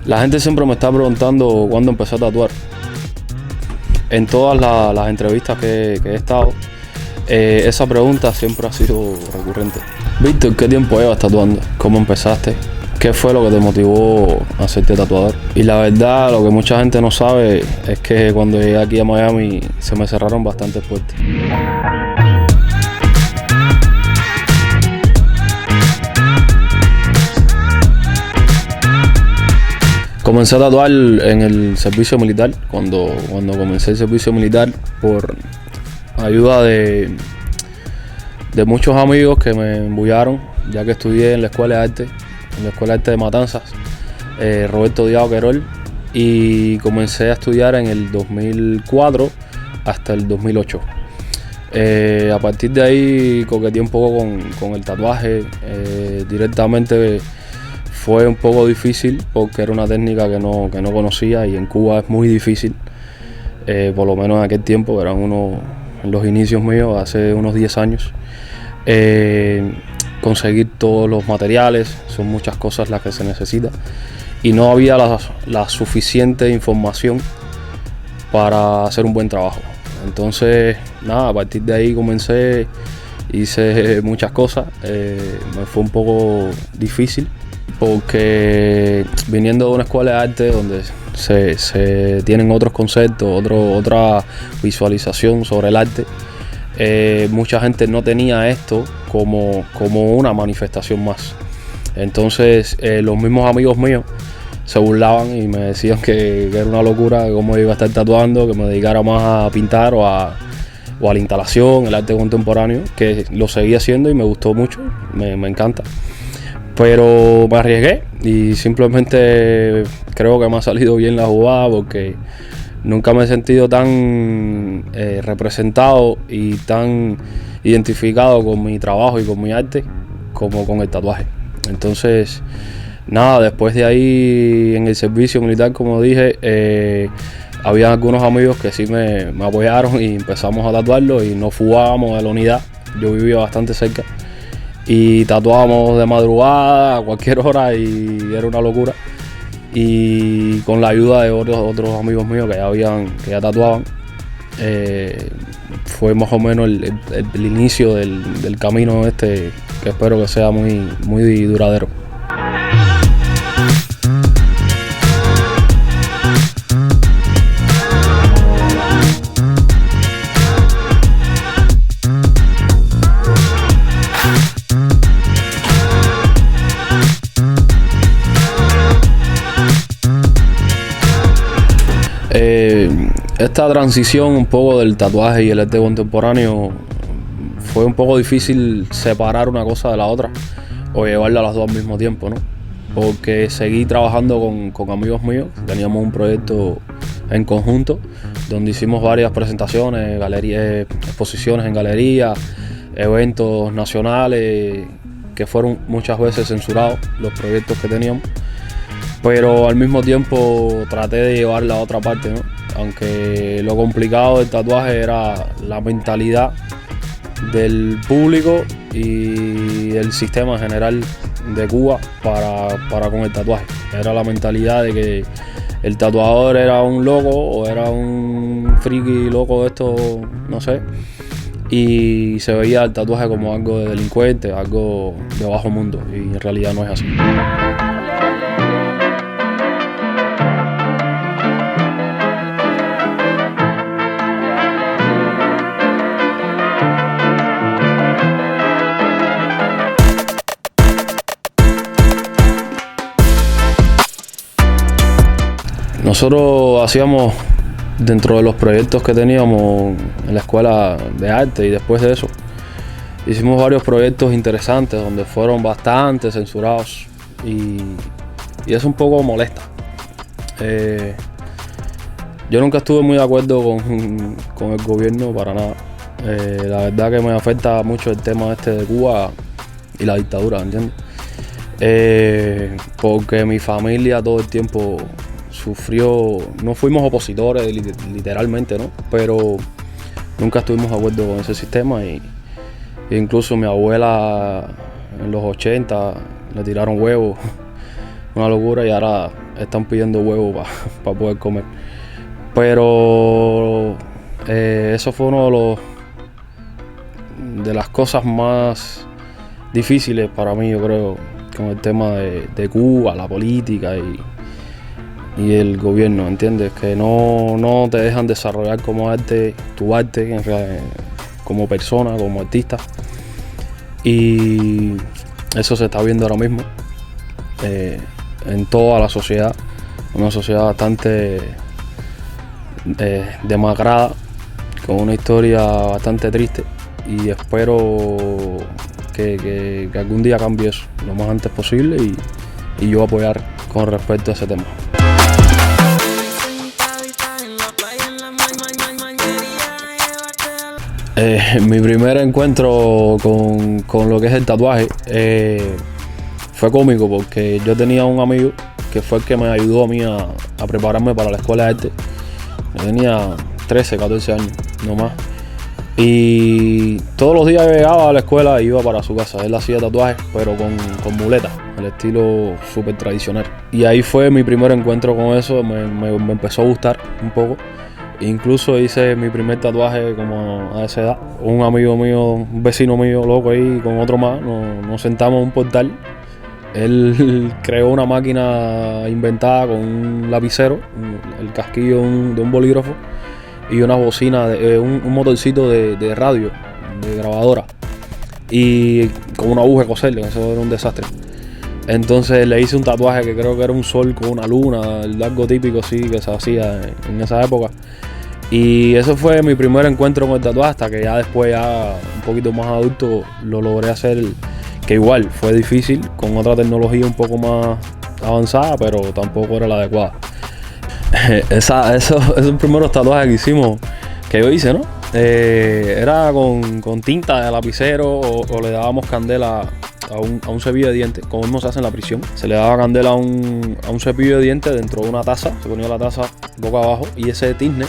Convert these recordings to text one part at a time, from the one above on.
La gente siempre me está preguntando cuándo empecé a tatuar. En todas las entrevistas que he estado, esa pregunta siempre ha sido recurrente. Víctor, ¿qué tiempo llevas tatuando? ¿Cómo empezaste? ¿Qué fue lo que te motivó a hacerte tatuador? Y la verdad, lo que mucha gente no sabe es que cuando llegué aquí a Miami se me cerraron bastantes puertas. Comencé a tatuar en el servicio militar, cuando comencé el servicio militar, por ayuda de muchos amigos que me embullaron, ya que estudié en la Escuela de Arte, de Matanzas, Roberto Diao Querol, y comencé a estudiar en el 2004 hasta el 2008. A partir de ahí coqueteé un poco con el tatuaje. Directamente fue un poco difícil porque era una técnica que no conocía, y en Cuba es muy difícil, por lo menos en aquel tiempo, eran en los inicios míos, hace unos 10 años, conseguir todos los materiales. Son muchas cosas las que se necesitan y no había la suficiente información para hacer un buen trabajo. Entonces, nada, a partir de ahí comencé, hice muchas cosas. Me fue un poco difícil porque viniendo de una escuela de arte donde se tienen otros conceptos, otra visualización sobre el arte, mucha gente no tenía esto como una manifestación más. Entonces los mismos amigos míos se burlaban y me decían que era una locura, cómo iba a estar tatuando, que me dedicara más a pintar o a la instalación, el arte contemporáneo, que lo seguí haciendo y me gustó mucho, me encanta. Pero me arriesgué y simplemente creo que me ha salido bien la jugada, porque nunca me he sentido tan representado y tan identificado con mi trabajo y con mi arte como con el tatuaje. Entonces, nada, después de ahí en el servicio militar, como dije, había algunos amigos que sí me apoyaron y empezamos a tatuarlo y nos fugábamos de la unidad. Yo vivía bastante cerca y tatuábamos de madrugada a cualquier hora y era una locura. Y con la ayuda de otros amigos míos que ya tatuaban, fue más o menos el inicio del camino que espero que sea muy, muy duradero. Esta transición un poco del tatuaje y el arte contemporáneo fue un poco difícil separar una cosa de la otra o llevarla a las dos al mismo tiempo, ¿no? Porque seguí trabajando con amigos míos, teníamos un proyecto en conjunto donde hicimos varias presentaciones, exposiciones en galerías, eventos nacionales que fueron muchas veces censurados, los proyectos que teníamos. Pero al mismo tiempo traté de llevar la otra parte, ¿no? Aunque lo complicado del tatuaje era la mentalidad del público y el sistema general de Cuba para con el tatuaje. Era la mentalidad de que el tatuador era un loco o era un friki loco de esto, no sé. Y se veía el tatuaje como algo de delincuente, algo de bajo mundo, y en realidad no es así. Nosotros hacíamos, dentro de los proyectos que teníamos en la escuela de arte, y después de eso hicimos varios proyectos interesantes donde fueron bastante censurados, y eso un poco molesta. Yo nunca estuve muy de acuerdo con el gobierno para nada. La verdad que me afecta mucho el tema de Cuba y la dictadura, ¿entiendes? Porque mi familia todo el tiempo sufrió, no fuimos opositores literalmente, ¿no? Pero nunca estuvimos de acuerdo con ese sistema, y incluso mi abuela en los 80 le tiraron huevos, una locura, y ahora están pidiendo huevo para poder comer. Pero eso fue uno de las cosas más difíciles para mí, yo creo, con el tema de Cuba, la política y el gobierno, ¿entiendes? Que no te dejan desarrollar como tu arte en realidad, como persona, como artista. Y eso se está viendo ahora mismo en toda la sociedad, una sociedad bastante demacrada, con una historia bastante triste, y espero que algún día cambie eso lo más antes posible y yo apoyar con respecto a ese tema. Mi primer encuentro con lo que es el tatuaje fue cómico, porque yo tenía un amigo que fue el que me ayudó a mí a prepararme para la escuela de arte. Yo tenía 13, 14 años, no más. Y todos los días llegaba a la escuela e iba para su casa. Él hacía tatuajes, pero con muletas, el estilo súper tradicional. Y ahí fue mi primer encuentro con eso, me empezó a gustar un poco. Incluso hice mi primer tatuaje como a esa edad. Un amigo mío, un vecino mío loco ahí con otro más, nos sentamos en un portal. Él creó una máquina inventada con un lapicero, el casquillo de un bolígrafo y una bocina, un motorcito de radio, de grabadora, y con una aguja de coser, eso era un desastre. Entonces le hice un tatuaje que creo que era un sol con una luna, algo típico sí que se hacía en esa época. Y eso fue mi primer encuentro con el tatuaje, hasta que ya después, ya un poquito más adulto, lo logré hacer, que igual fue difícil, con otra tecnología un poco más avanzada, pero tampoco era la adecuada. Esos primeros tatuajes que hicimos, que yo hice, ¿no? Era con tinta de lapicero o le dábamos candela a un cepillo de dientes, como mismo se hace en la prisión. Se le daba candela a un cepillo de dientes dentro de una taza, se ponía la taza boca abajo, y ese tizne,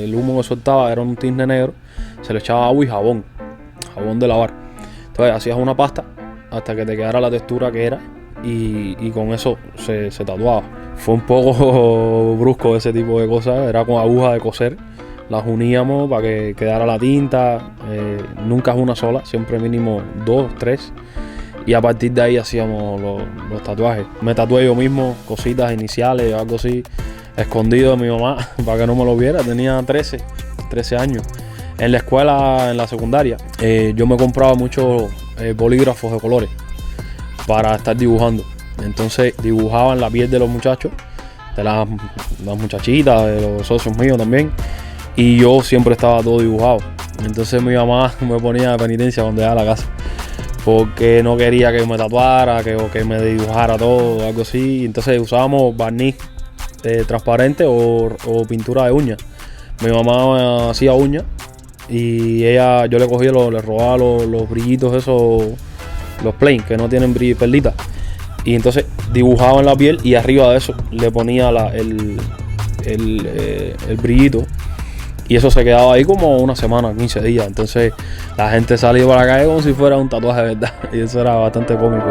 el humo que soltaba era un tizne negro, se le echaba agua y jabón de lavar. Entonces hacías una pasta hasta que te quedara la textura que era, y con eso se tatuaba. Fue un poco brusco ese tipo de cosas, era con aguja de coser, las uníamos para que quedara la tinta, nunca es una sola, siempre mínimo 2, 3, y a partir de ahí hacíamos los tatuajes. Me tatué yo mismo cositas iniciales, algo así, escondido de mi mamá para que no me lo viera. Tenía 13 años. En la escuela, en la secundaria, yo me compraba muchos bolígrafos de colores para estar dibujando. Entonces dibujaba en la piel de los muchachos, de las muchachitas, de los socios míos también, y yo siempre estaba todo dibujado. Entonces mi mamá me ponía de penitencia cuando llegaba a la casa, porque no quería que me tatuara, o que me dibujara todo, algo así. Entonces usábamos barniz transparente o pintura de uñas. Mi mamá hacía uñas y yo le cogía, le robaba los brillitos esos, los plain, que no tienen perlitas. Y entonces dibujaba en la piel y arriba de eso le ponía el brillito. Y eso se quedaba ahí como una semana, 15 días. Entonces la gente salía por la calle como si fuera un tatuaje de verdad. Y eso era bastante cómico.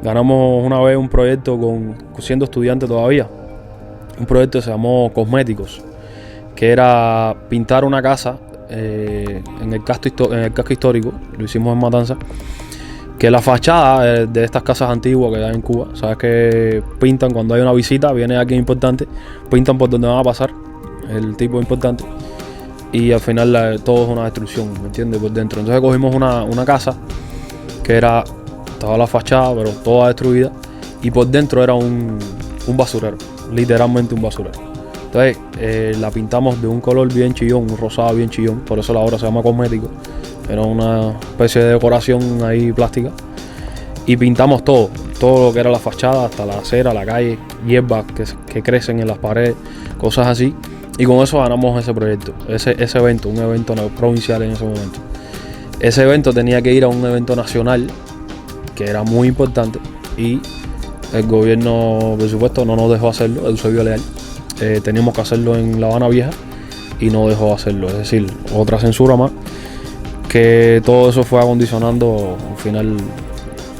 Ganamos una vez un proyecto siendo estudiante todavía. Un proyecto que se llamó Cosméticos, que era pintar una casa en el casco histórico. Lo hicimos en Matanzas, que la fachada de estas casas antiguas que hay en Cuba, sabes que pintan cuando hay una visita, viene alguien importante, pintan por donde van a pasar el tipo importante, y al final todo es una destrucción, ¿me entiendes? Por dentro. Entonces cogimos una casa que estaba la fachada pero toda destruida, y por dentro era un basurero, literalmente un basurero. Entonces la pintamos de un color bien chillón, un rosado bien chillón, por eso la obra se llama Cosméticos. Era una especie de decoración ahí plástica, y pintamos todo lo que era la fachada, hasta la acera, la calle, hierbas que crecen en las paredes, cosas así. Y con eso ganamos ese proyecto, ese evento, un evento provincial en ese momento. Ese evento tenía que ir a un evento nacional que era muy importante, y el gobierno, por supuesto, no nos dejó hacerlo. Eusebio Leal. Teníamos que hacerlo en La Habana Vieja, y no dejó de hacerlo. Es decir, otra censura más, que todo eso fue acondicionando al final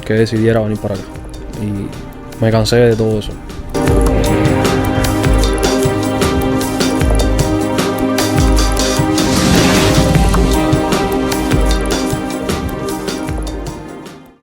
que decidiera venir para acá. Y me cansé de todo eso.